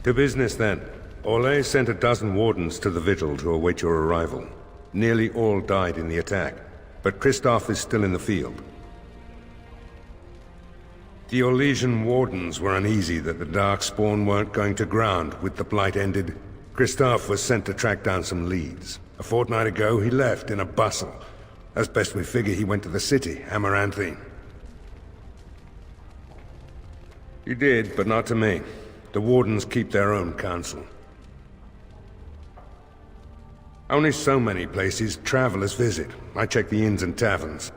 To business, then. Orlais sent a dozen wardens to the vigil to await your arrival. Nearly all died in the attack, but Christophe is still in the field. The Orlesian wardens were uneasy that the Darkspawn weren't going to ground with the Blight ended. Christophe was sent to track down some leads. A fortnight ago, he left in a bustle. As best we figure, he went to the city, Amaranthine. He did, but not to me. The wardens keep their own counsel. Only so many places travelers visit. I check the inns and taverns.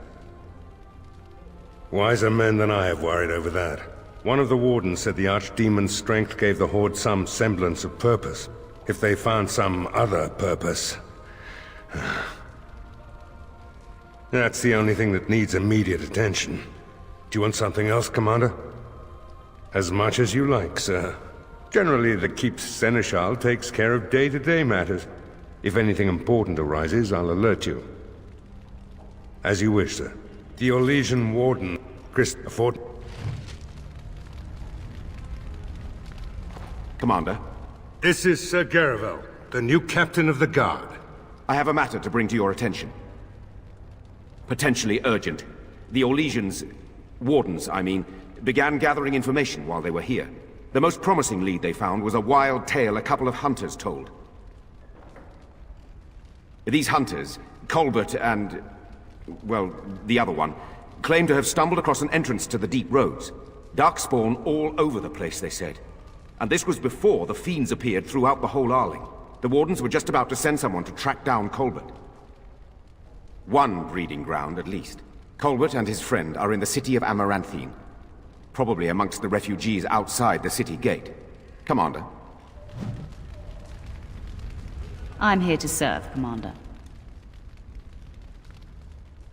Wiser men than I have worried over that. One of the wardens said the Archdemon's strength gave the Horde some semblance of purpose. If they found some other purpose... That's the only thing that needs immediate attention. Do you want something else, Commander? As much as you like, sir. Generally, the Keep's Seneschal takes care of day-to-day matters. If anything important arises, I'll alert you. As you wish, sir. The Orlesian Warden, Christopher... Commander? This is Sir Garavel, the new captain of the Guard. I have a matter to bring to your attention. Potentially urgent. The Orlesians, wardens, I mean, began gathering information while they were here. The most promising lead they found was a wild tale a couple of hunters told. These hunters, Colbert and... well, the other one, claim to have stumbled across an entrance to the deep roads. Darkspawn all over the place, they said. And this was before the fiends appeared throughout the whole Arling. The wardens were just about to send someone to track down Colbert. One breeding ground, at least. Colbert and his friend are in the city of Amaranthine. Probably amongst the refugees outside the city gate. Commander. I'm here to serve, Commander.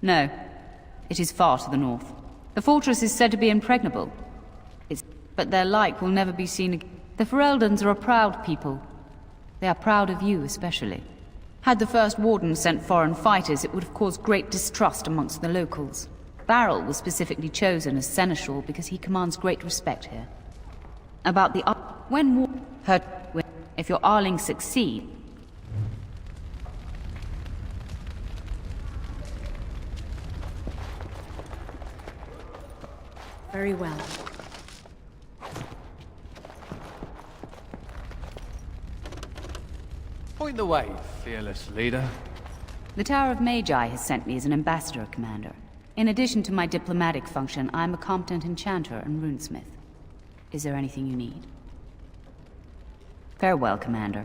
No. It is far to the north. The fortress is said to be impregnable. But their like will never be seen again. The Fereldans are a proud people. They are proud of you, especially. Had the First Warden sent foreign fighters, it would have caused great distrust amongst the locals. Barrel was specifically chosen as Seneschal because he commands great respect here. About the... If your Arling succeed... Very well. Point the way, fearless leader. The Tower of Magi has sent me as an ambassador, Commander. In addition to my diplomatic function, I'm a competent enchanter and runesmith. Is there anything you need? Farewell, Commander.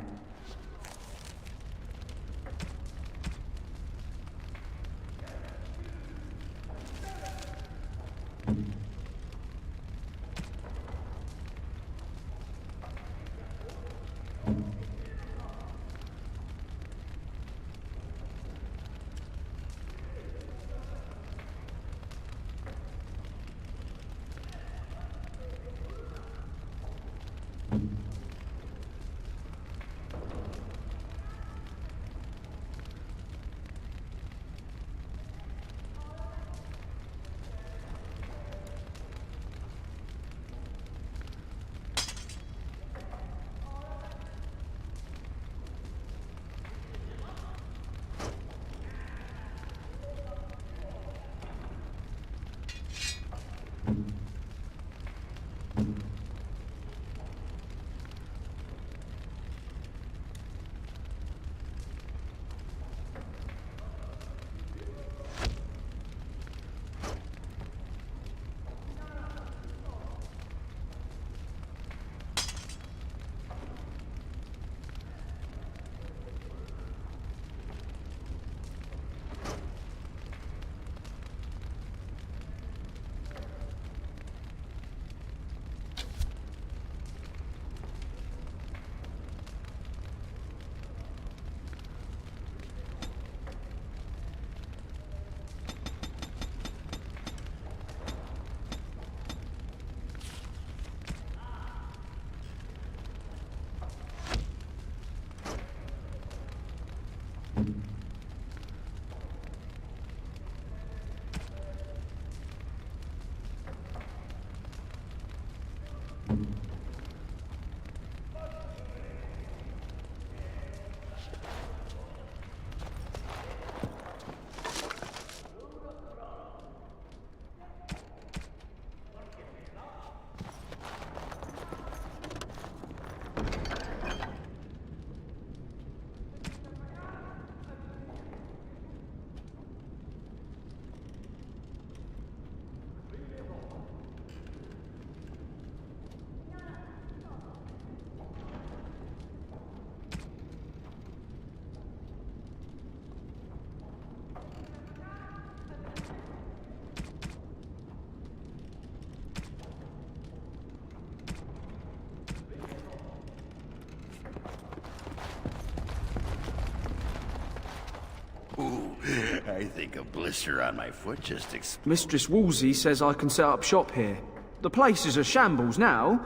I think a blister on my foot just exploded. Mistress Woolsey says I can set up shop here. The place is a shambles now,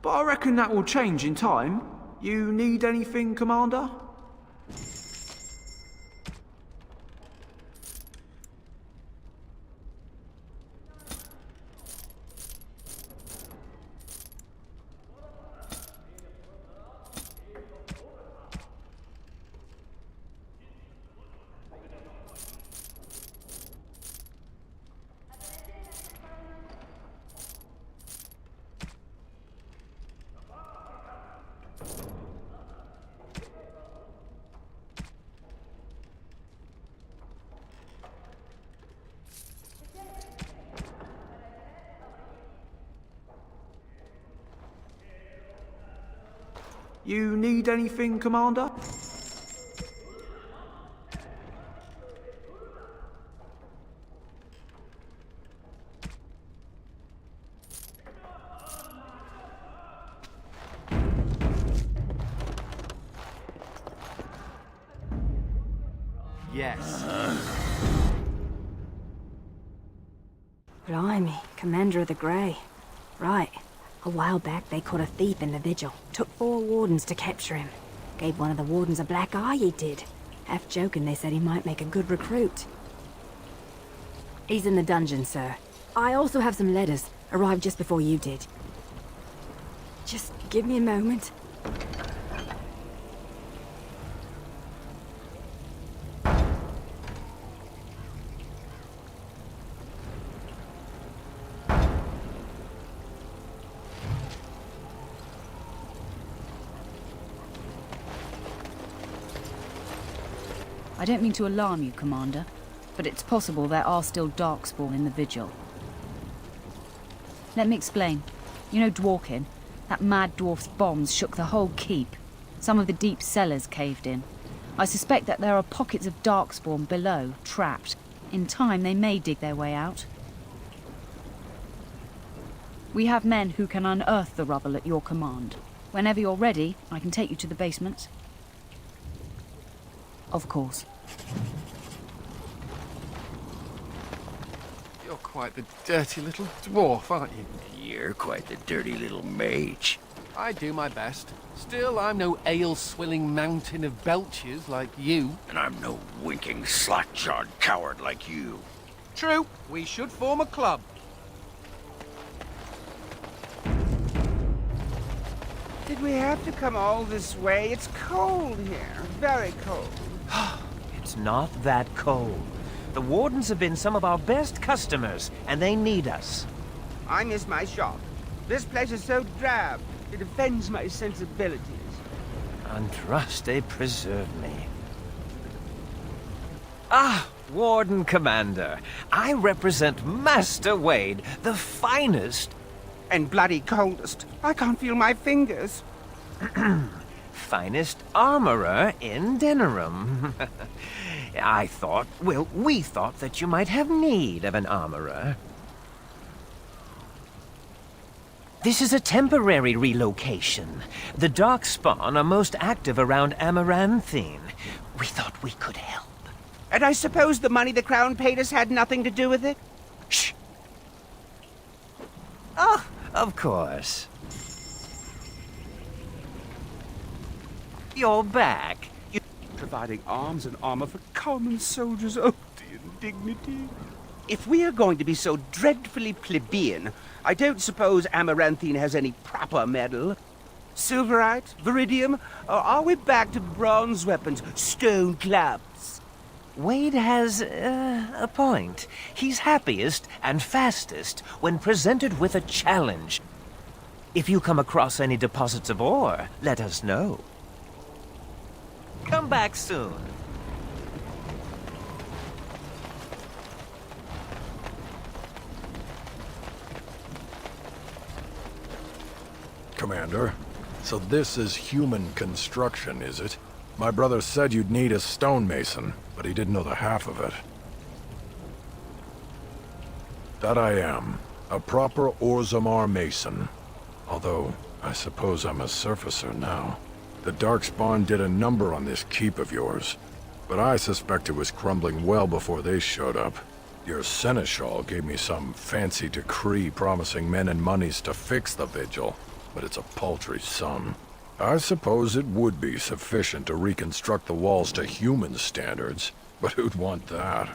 but I reckon that will change in time. You need anything, Commander? You need anything, Commander? Yes. Blimey, Commander of the Grey. Right. A while back, they caught a thief in the vigil. Took 4 wardens to capture him. Gave one of the wardens a black eye, he did. Half joking, they said he might make a good recruit. He's in the dungeon, sir. I also have some letters. Arrived just before you did. Just give me a moment. I don't mean to alarm you, Commander, but it's possible there are still Darkspawn in the Vigil. Let me explain. You know Dworkin? That mad dwarf's bombs shook the whole keep. Some of the deep cellars caved in. I suspect that there are pockets of Darkspawn below, trapped. In time, they may dig their way out. We have men who can unearth the rubble at your command. Whenever you're ready, I can take you to the basements. Of course. You're quite the dirty little dwarf, aren't you? You're quite the dirty little mage. I do my best. Still, I'm no ale-swilling mountain of belches like you. And I'm no winking, slack-jawed coward like you. True. We should form a club. Did we have to come all this way? It's cold here. Very cold. It's not that cold. The wardens have been some of our best customers, and they need us. I miss my shop. This place is so drab. It offends my sensibilities. Andraste preserve me. Ah, Warden Commander. I represent Master Wade, the finest... And bloody coldest. I can't feel my fingers. finest armorer in Denerim. We thought that you might have need of an armorer. This is a temporary relocation. The Darkspawn are most active around Amaranthine. We thought we could help. And I suppose the money the Crown paid us had nothing to do with it? Shh! Oh, of course. You're back. Providing arms and armor for common soldiers. Oh, the indignity. If we are going to be so dreadfully plebeian, I don't suppose Amaranthine has any proper metal. Silverite? Viridium? Or are we back to bronze weapons, stone clubs? Wade has a point. He's happiest and fastest when presented with a challenge. If you come across any deposits of ore, let us know. Come back soon. Commander, so this is human construction, is it? My brother said you'd need a stonemason, but he didn't know the half of it. That I am. A proper Orzammar mason. Although, I suppose I'm a surfacer now. The Darkspawn did a number on this keep of yours. but I suspect it was crumbling well before they showed up. Your seneschal gave me some fancy decree promising men and monies to fix the vigil, but it's a paltry sum. I suppose it would be sufficient to reconstruct the walls to human standards, but who'd want that?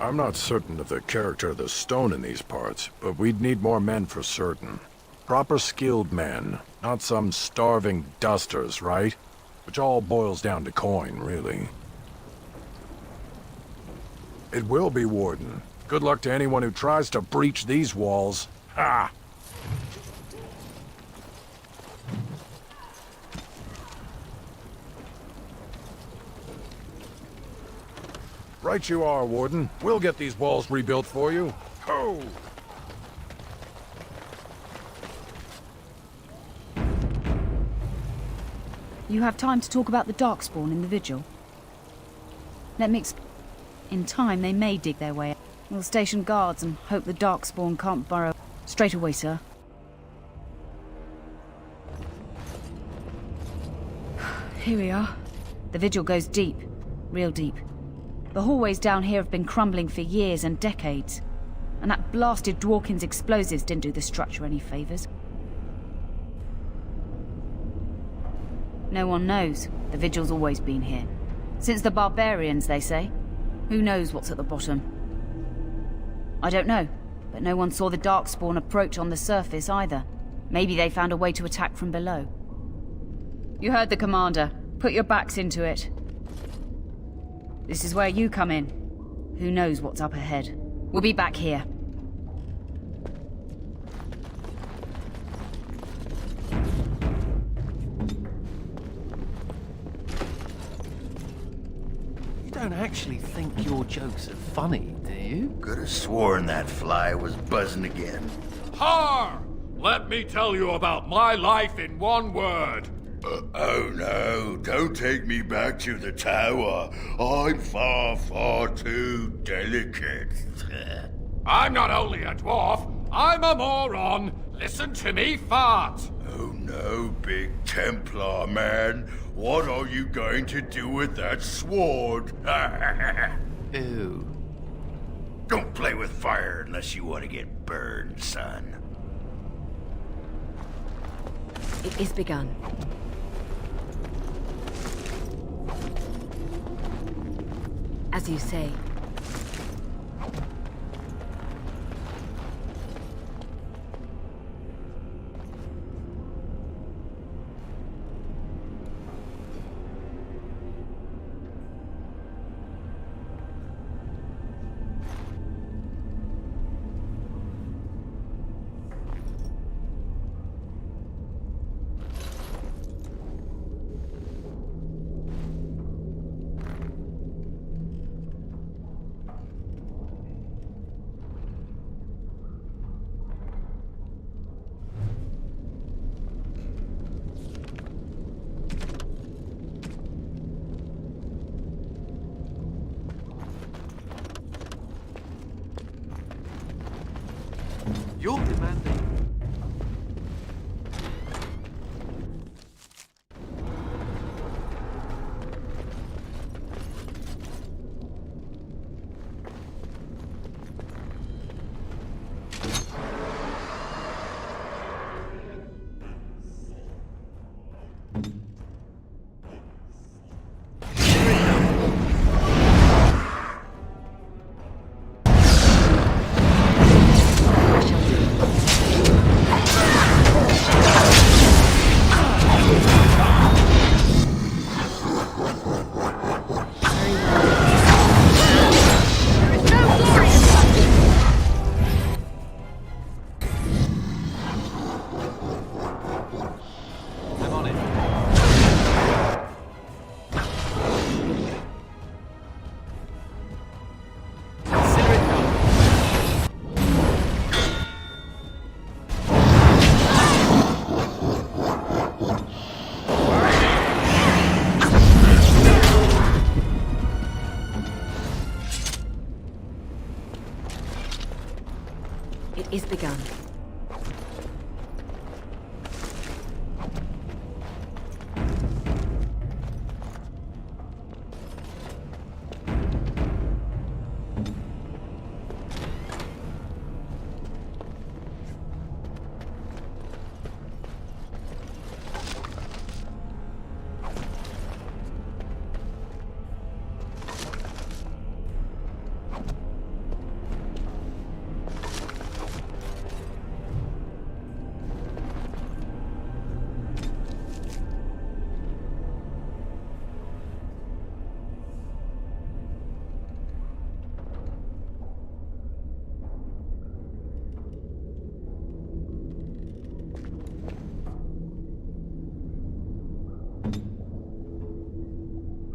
I'm not certain of the character of the stone in these parts, but we'd need more men for certain. Proper skilled men, not some starving dusters, right? Which all boils down to coin, really. It will be, Warden. Good luck to anyone who tries to breach these walls. Ha! Right you are, Warden. We'll get these walls rebuilt for you. Ho! You have time to talk about the Darkspawn in the Vigil? Let me In time, they may dig their way out. We'll station guards and hope the Darkspawn can't burrow. Straight away, sir. Here we are. The Vigil goes deep. Real deep. The hallways down here have been crumbling for years and decades. And that blasted Dworkin's explosives didn't do the structure any favors. No one knows. The Vigil's always been here. Since the barbarians, they say. Who knows what's at the bottom? I don't know, but no one saw the Darkspawn approach on the surface either. Maybe they found a way to attack from below. You heard the commander. Put your backs into it. This is where you come in. Who knows what's up ahead? We'll be back here. You don't actually think your jokes are funny, do you? Could have sworn that fly was buzzing again. Har! Let me tell you about my life in one word. Oh no, don't take me back to the tower. I'm far, far too delicate. I'm not only a dwarf, I'm a moron. Listen to me fart. Oh no, big Templar man. What are you going to do with that sword? Ew. Don't play with fire unless you want to get burned, son. It is begun. As you say. You're demanding.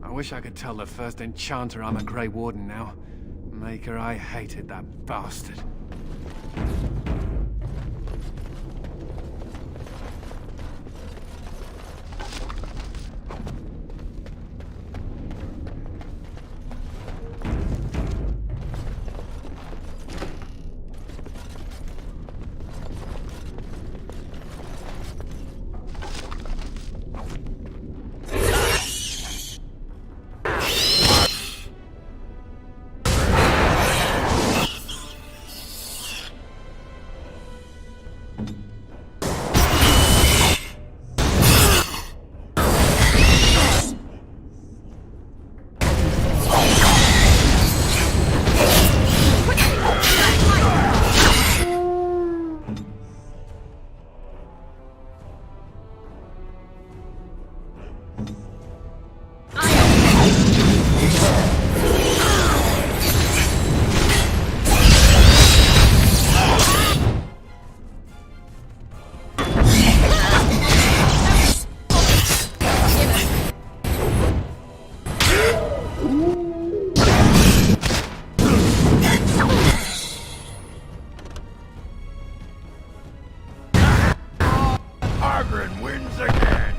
I wish I could tell the first enchanter I'm a Grey Warden now. Maker, I hated that bastard. Wins again!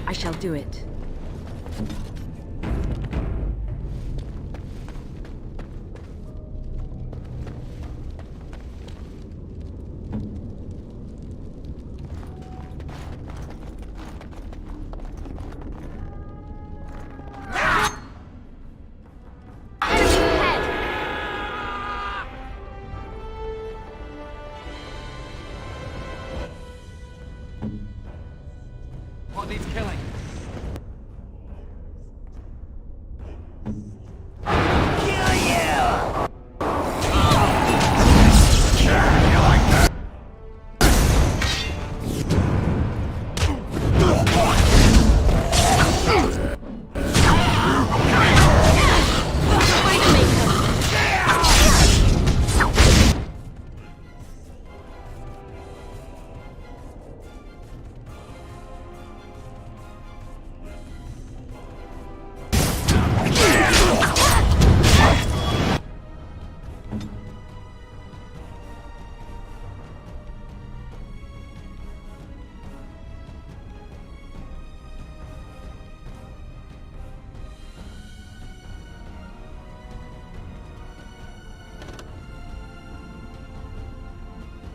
I shall do it. What needs killing?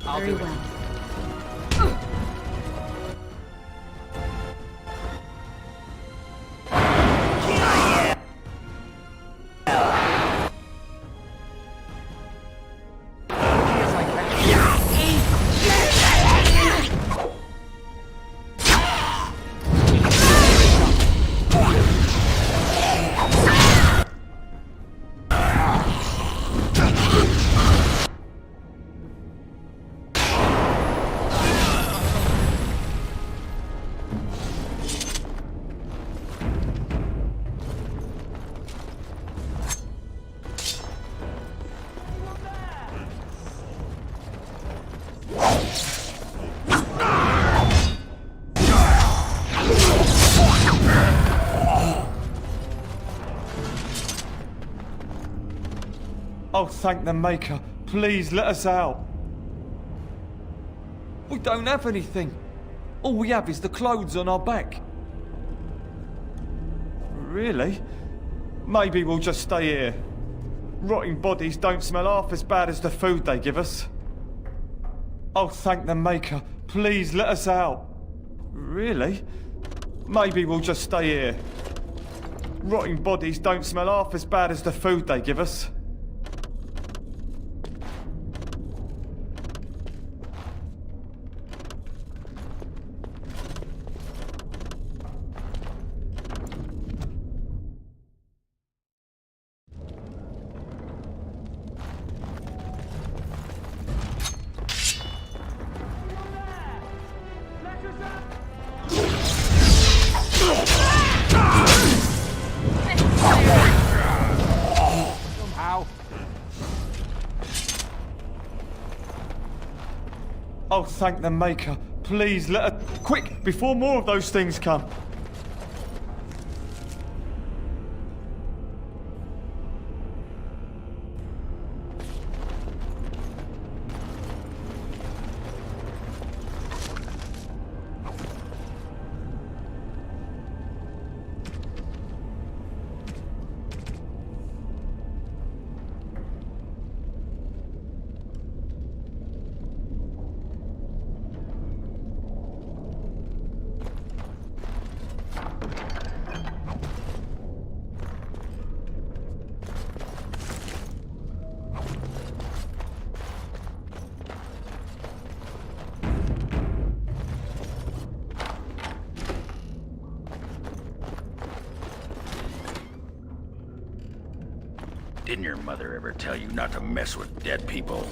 Very well. Oh, thank the Maker. Please let us out. We don't have anything. All we have is the clothes on our back. Really? Maybe we'll just stay here. Rotting bodies don't smell half as bad as the food they give us. Oh, thank the Maker. Please let us out. Really? Maybe we'll just stay here. Rotting bodies don't smell half as bad as the food they give us. Oh, thank the Maker. Please, let us... Quick, before more of those things come. Didn't your mother ever tell you not to mess with dead people?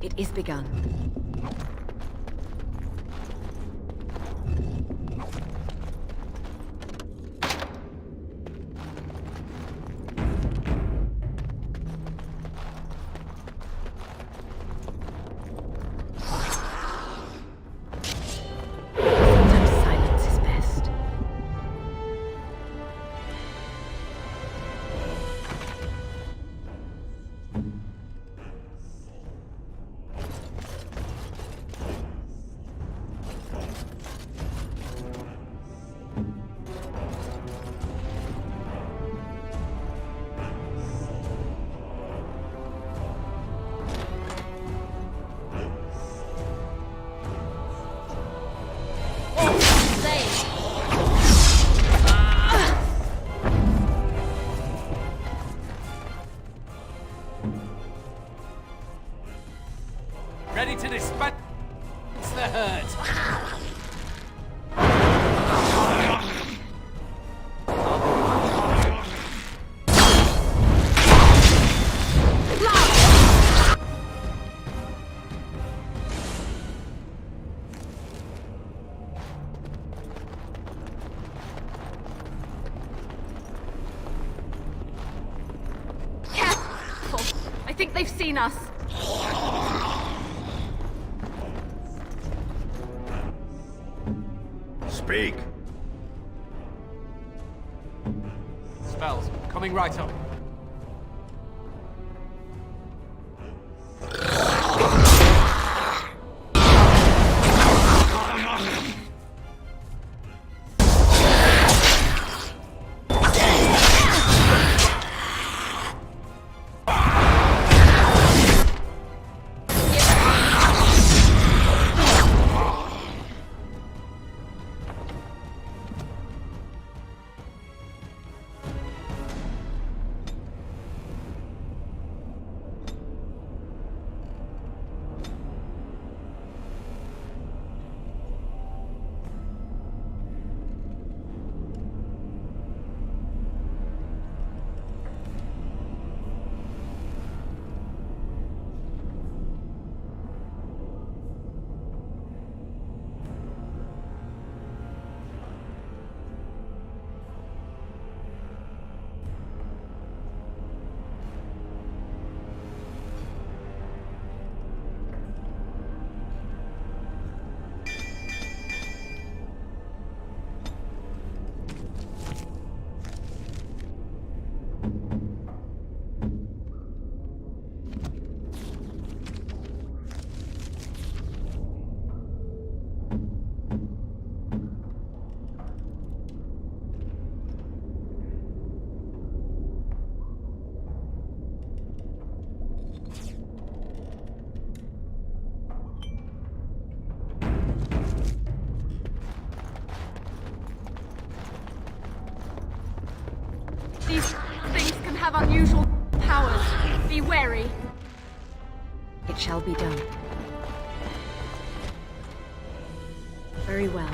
It is begun. Silence is best. Ready to dispense the hurt. Careful! I think they've seen us. Speak. Spells coming right up. These things can have unusual powers. Be wary. It shall be done. Very well.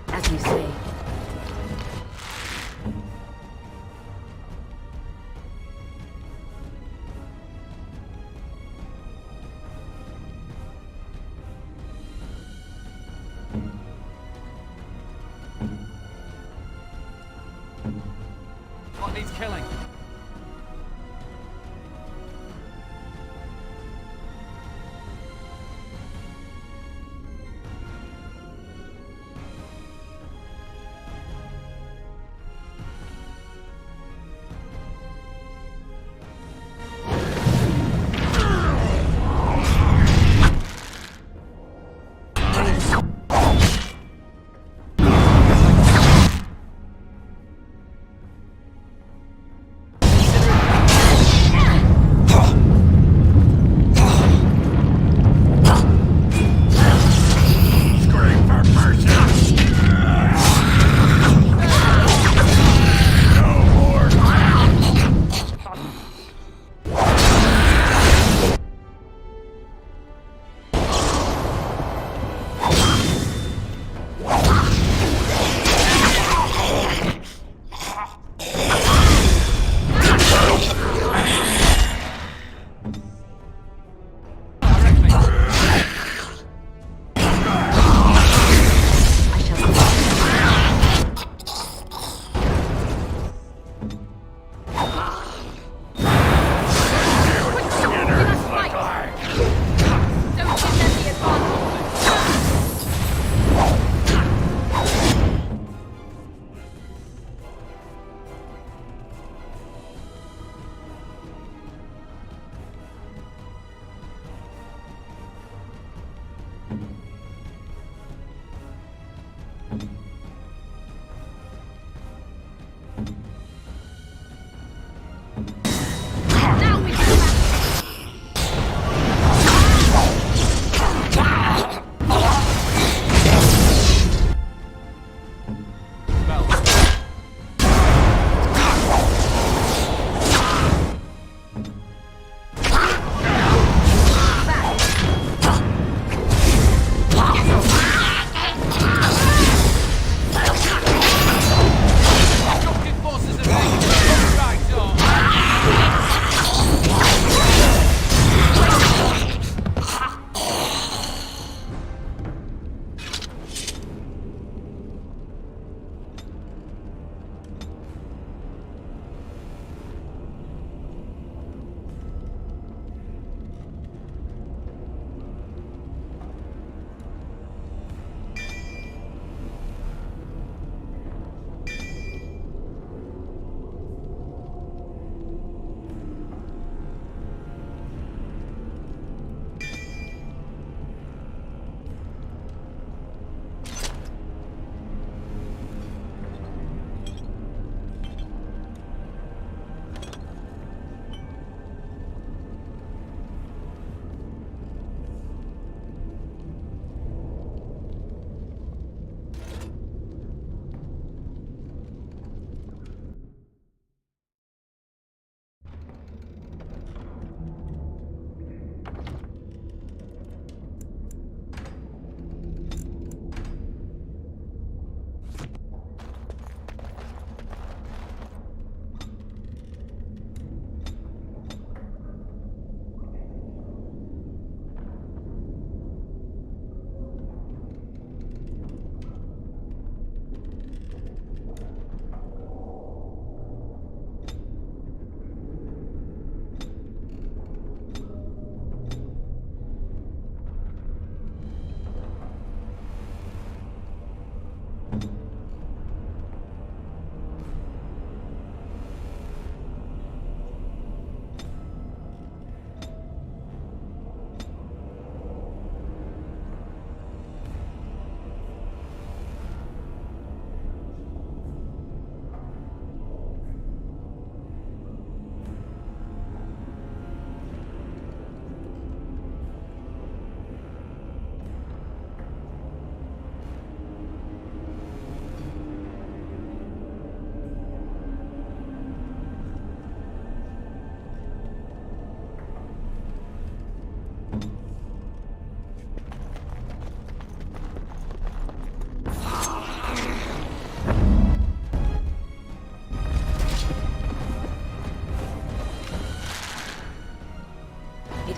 As you say. What needs killing?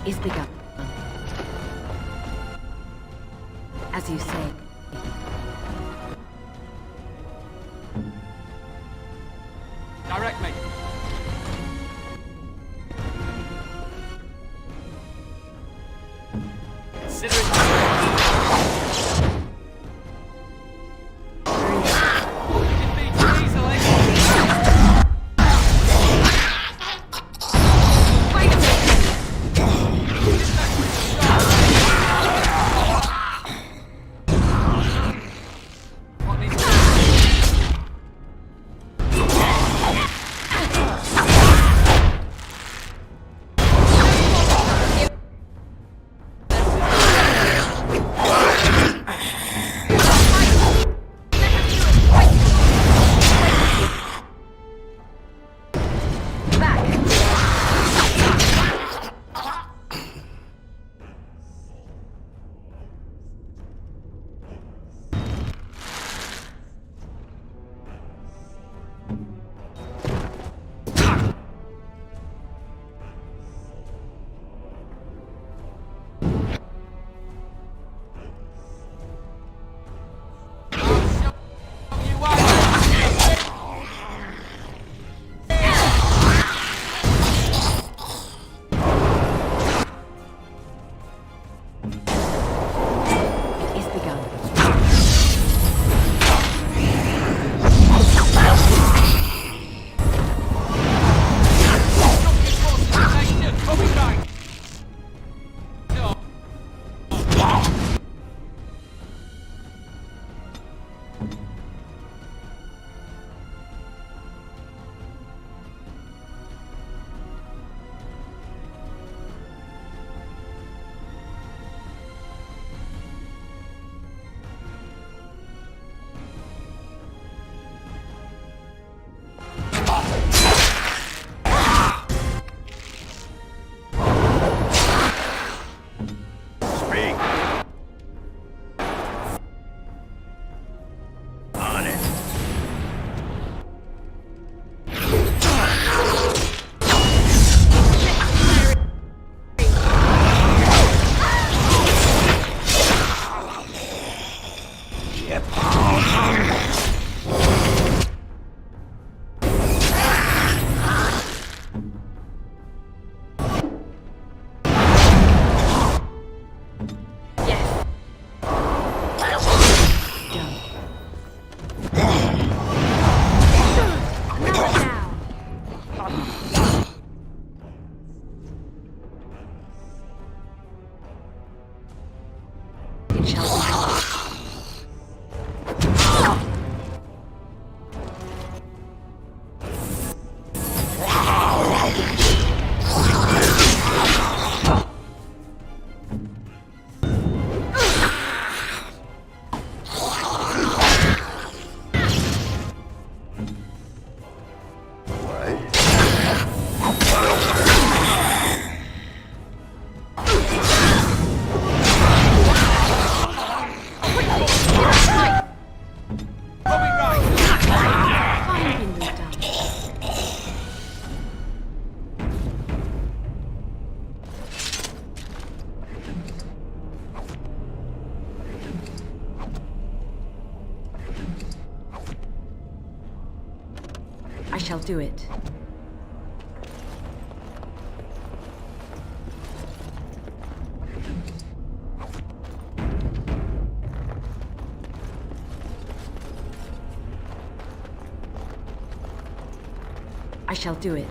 is begun. As you say. Direct me. Consider it. I shall do it. I shall do it.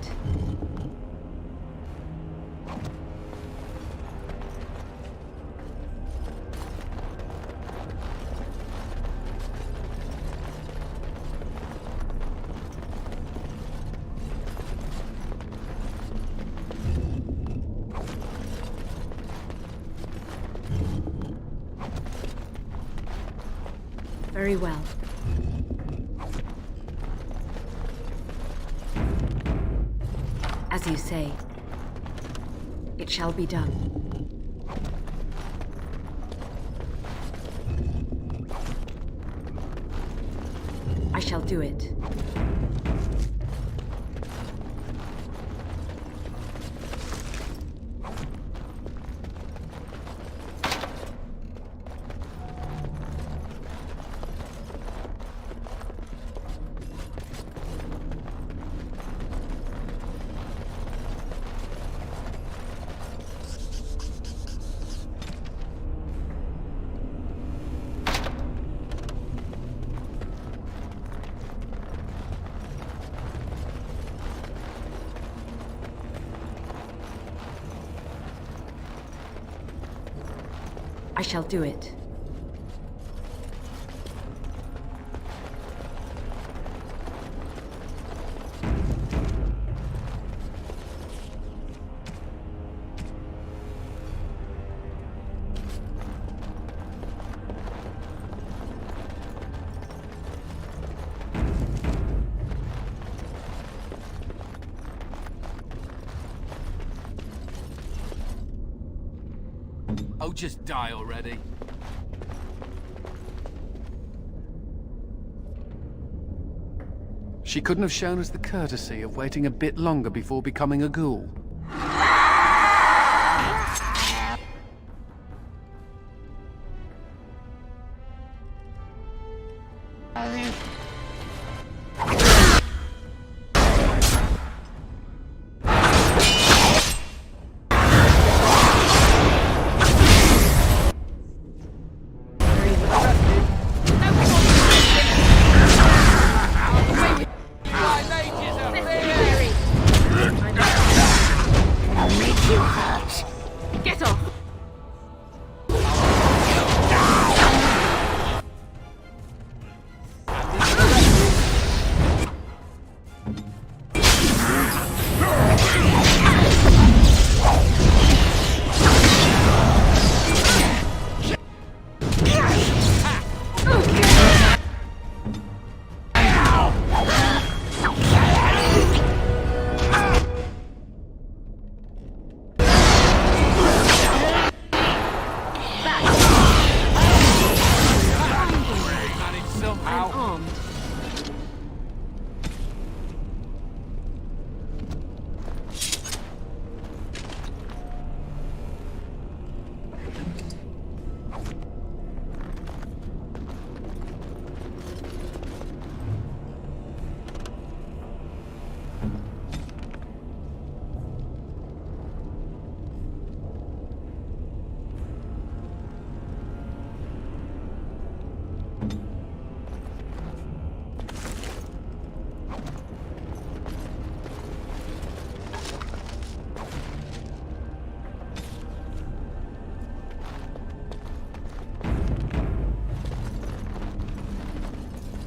Very well. As you say, it shall be done. I shall do it. I shall do it. Oh, just die already. She couldn't have shown us the courtesy of waiting a bit longer before becoming a ghoul. Get off!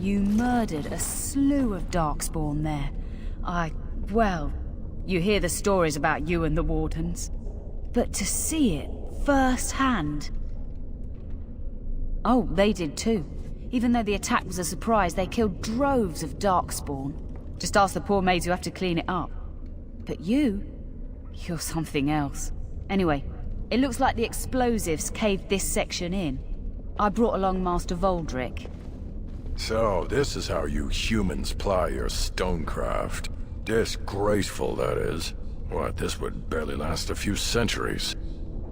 You murdered a slew of Darkspawn there. Well, you hear the stories about you and the Wardens. But to see it firsthand... Oh, they did too. Even though the attack was a surprise, they killed droves of Darkspawn. Just ask the poor maids who have to clean it up. But you're something else. Anyway, it looks like the explosives caved this section in. I brought along Master Voldrick. So, this is how you humans ply your stonecraft. Disgraceful, that is. What, this would barely last a few centuries.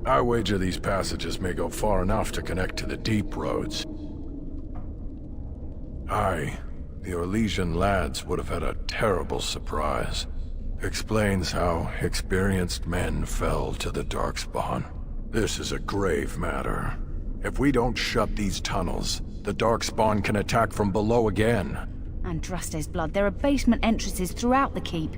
I wager these passages may go far enough to connect to the deep roads. The Orlesian lads would have had a terrible surprise. Explains how experienced men fell to the Darkspawn. This is a grave matter. If we don't shut these tunnels, the Darkspawn can attack from below again. Andraste's blood, there are basement entrances throughout the keep.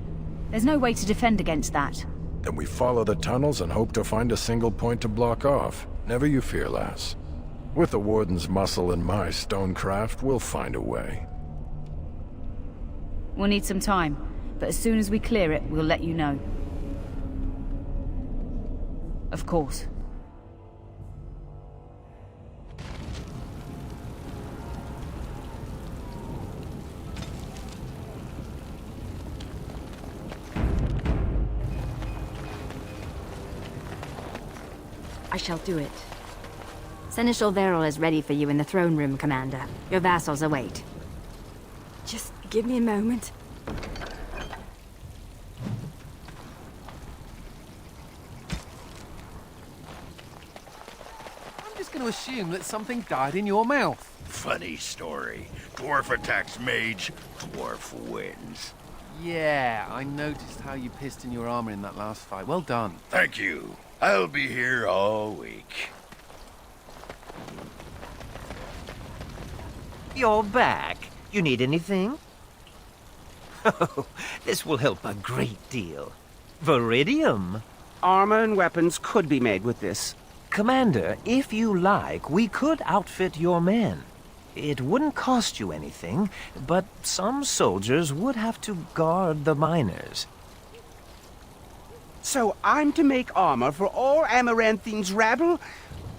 There's no way to defend against that. Then we follow the tunnels and hope to find a single point to block off. Never you fear, lass. With the Warden's muscle and my stonecraft, we'll find a way. We'll need some time, but as soon as we clear it, we'll let you know. Of course. I shall do it. Seneschal Verrill is ready for you in the throne room, Commander. Your vassals await. Just give me a moment. I'm just going to assume that something died in your mouth. Funny story. Dwarf attacks mage, dwarf wins. Yeah, I noticed how you pissed in your armor in that last fight. Well done. Thank you. I'll be here all week. You're back. You need anything? Oh, this will help a great deal. Viridium. Armor and weapons could be made with this. Commander, if you like, we could outfit your men. It wouldn't cost you anything, but some soldiers would have to guard the miners. So I'm to make armor for all Amaranthine's rabble?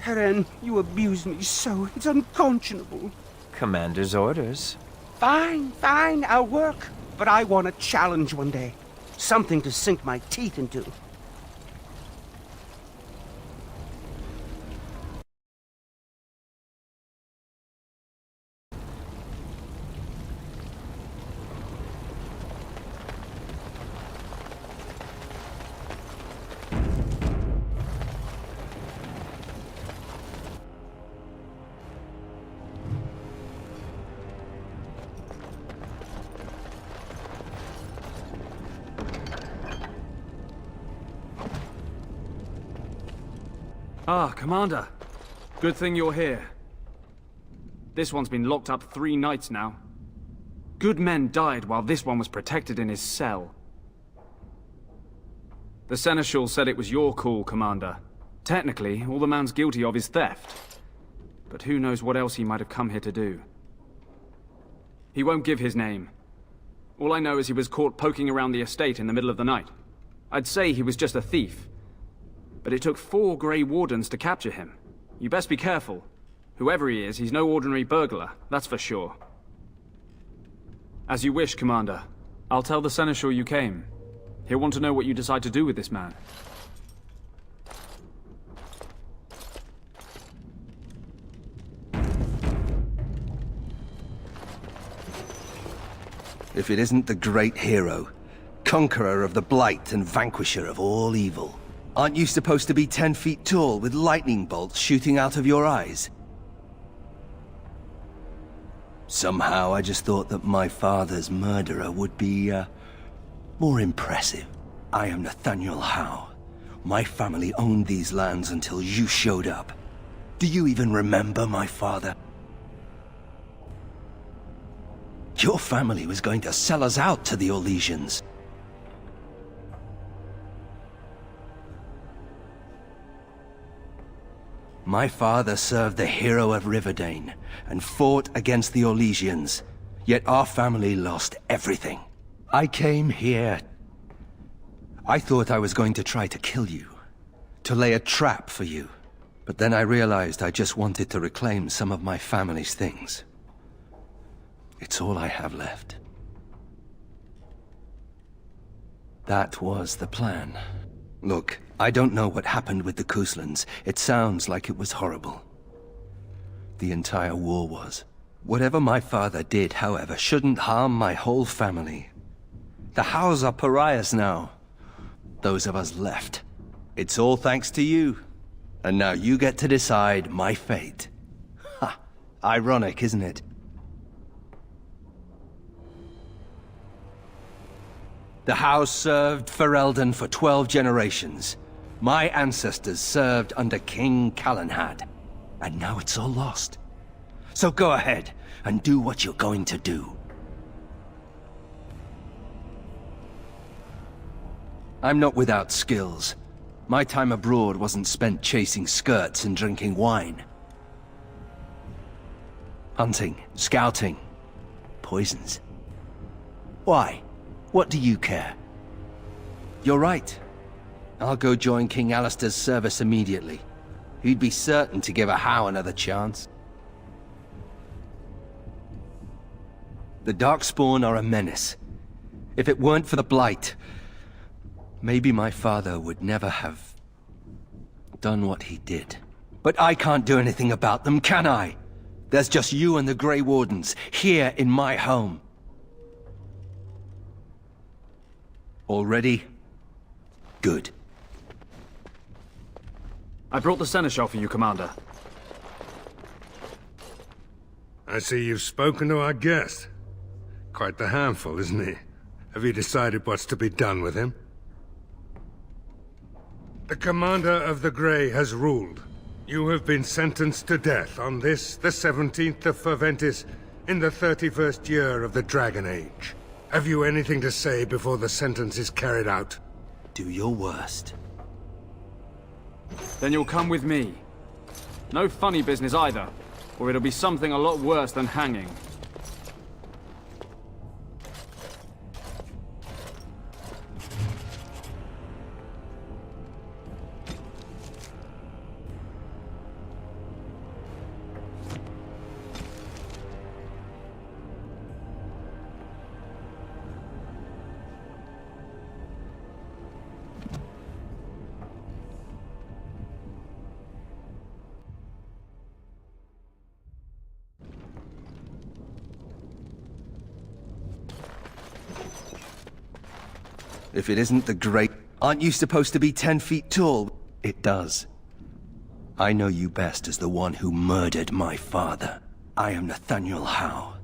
Heren, you abuse me so, it's unconscionable. Commander's orders. Fine, I'll work. But I want a challenge one day. Something to sink my teeth into. Ah, Commander. Good thing you're here. This one's been locked up 3 nights now. Good men died while this one was protected in his cell. The Seneschal said it was your call, Commander. Technically, all the man's guilty of is theft. But who knows what else he might have come here to do. He won't give his name. All I know is he was caught poking around the estate in the middle of the night. I'd say he was just a thief. But it took 4 Grey Wardens to capture him. You best be careful. Whoever he is, he's no ordinary burglar, that's for sure. As you wish, Commander. I'll tell the Seneschal you came. He'll want to know what you decide to do with this man. If it isn't the great hero, conqueror of the Blight and vanquisher of all evil. Aren't you supposed to be 10 feet tall with lightning bolts shooting out of your eyes? Somehow I just thought that my father's murderer would be, more impressive. I am Nathaniel Howe. My family owned these lands until you showed up. Do you even remember my father? Your family was going to sell us out to the Orlesians. My father served the hero of Riverdane and fought against the Orlesians, yet our family lost everything. I came here. I thought I was going to try to kill you, to lay a trap for you. But then I realized I just wanted to reclaim some of my family's things. It's all I have left. That was the plan. Look, I don't know what happened with the Kuslands. It sounds like it was horrible. The entire war was. Whatever my father did, however, shouldn't harm my whole family. The Howes are pariahs now. Those of us left. It's all thanks to you. And now you get to decide my fate. Ha! Ironic, isn't it? The house served Ferelden for 12 generations. My ancestors served under King Calenhad. And now it's all lost. So go ahead and do what you're going to do. I'm not without skills. My time abroad wasn't spent chasing skirts and drinking wine. Hunting, scouting, poisons. Why? What do you care? You're right. I'll go join King Alistair's service immediately. He'd be certain to give a Howe another chance. The Darkspawn are a menace. If it weren't for the Blight, maybe my father would never have done what he did. But I can't do anything about them, can I? There's just you and the Grey Wardens, here in my home. All ready? Good. I brought the Seneschal for you, Commander. I see you've spoken to our guest. Quite the handful, isn't he? Have you decided what's to be done with him? The Commander of the Grey has ruled. You have been sentenced to death on this, the 17th of Ferventis, in the 31st year of the Dragon Age. Have you anything to say before the sentence is carried out? Do your worst. Then you'll come with me. No funny business either, or it'll be something a lot worse than hanging. If it isn't the great... Aren't you supposed to be 10 feet tall? It does. I know you best as the one who murdered my father. I am Nathaniel Howe.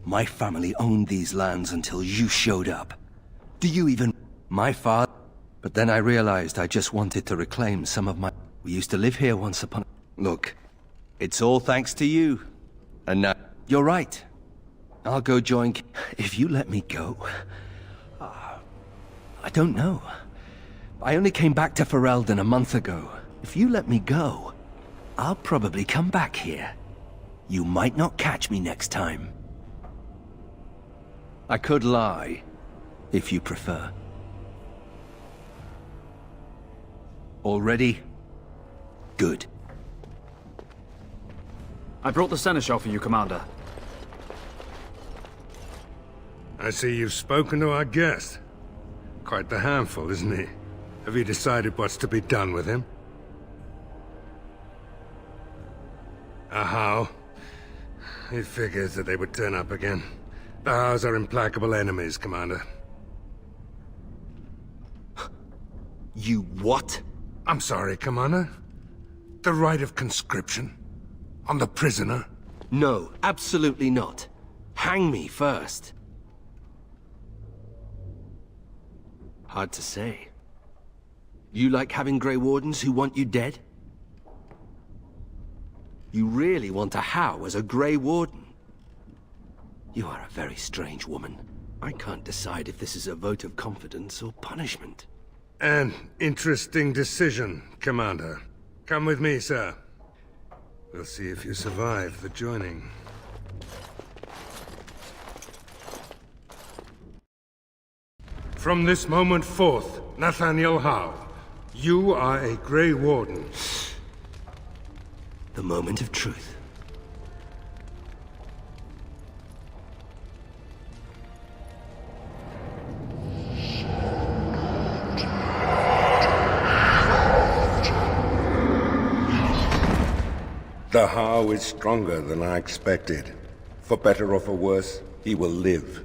My family owned these lands until you showed up. Do you even... My father... But then I realized I just wanted to reclaim some of my... We used to live here once upon... Look, it's all thanks to you. And now... You're right. I'll go join... If you let me go... I don't know. I only came back to Ferelden a month ago. If you let me go, I'll probably come back here. You might not catch me next time. I could lie, if you prefer. All ready? Good. I brought the Seneschal for you, Commander. I see you've spoken to our guest. Quite the handful, isn't he? Have you decided what's to be done with him? How? It figures that they would turn up again. The Hows are implacable enemies, Commander. You what? I'm sorry, Commander. The right of conscription? On the prisoner? No, absolutely not. Hang me first. Hard to say. You like having Grey Wardens who want you dead? You really want a Howe as a Grey Warden? You are a very strange woman. I can't decide if this is a vote of confidence or punishment. An interesting decision, Commander. Come with me, sir. We'll see if you survive the joining. From this moment forth, Nathaniel Howe, you are a Grey Warden. The moment of truth. The Howe is stronger than I expected. For better or for worse, he will live.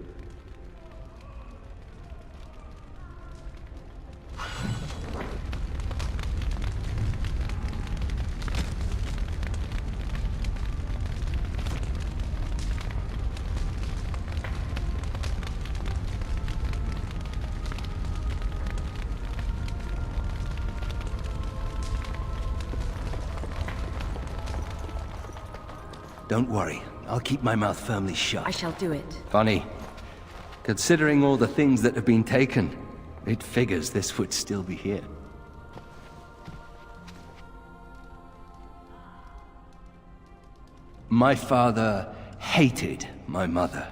Don't worry, I'll keep my mouth firmly shut. I shall do it. Funny. Considering all the things that have been taken, it figures this would still be here. My father hated my mother.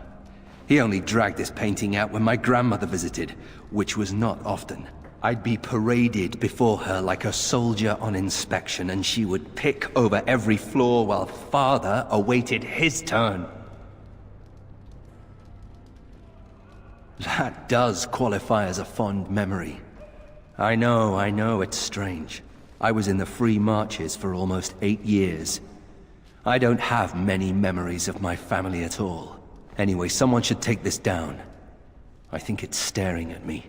He only dragged this painting out when my grandmother visited, which was not often. I'd be paraded before her like a soldier on inspection, and she would pick over every flaw while father awaited his turn. That does qualify as a fond memory. I know, it's strange. I was in the Free Marches for almost 8 years. I don't have many memories of my family at all. Anyway, someone should take this down. I think it's staring at me.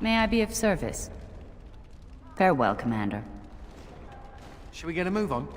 May I be of service? Farewell, Commander. Shall we get a move on?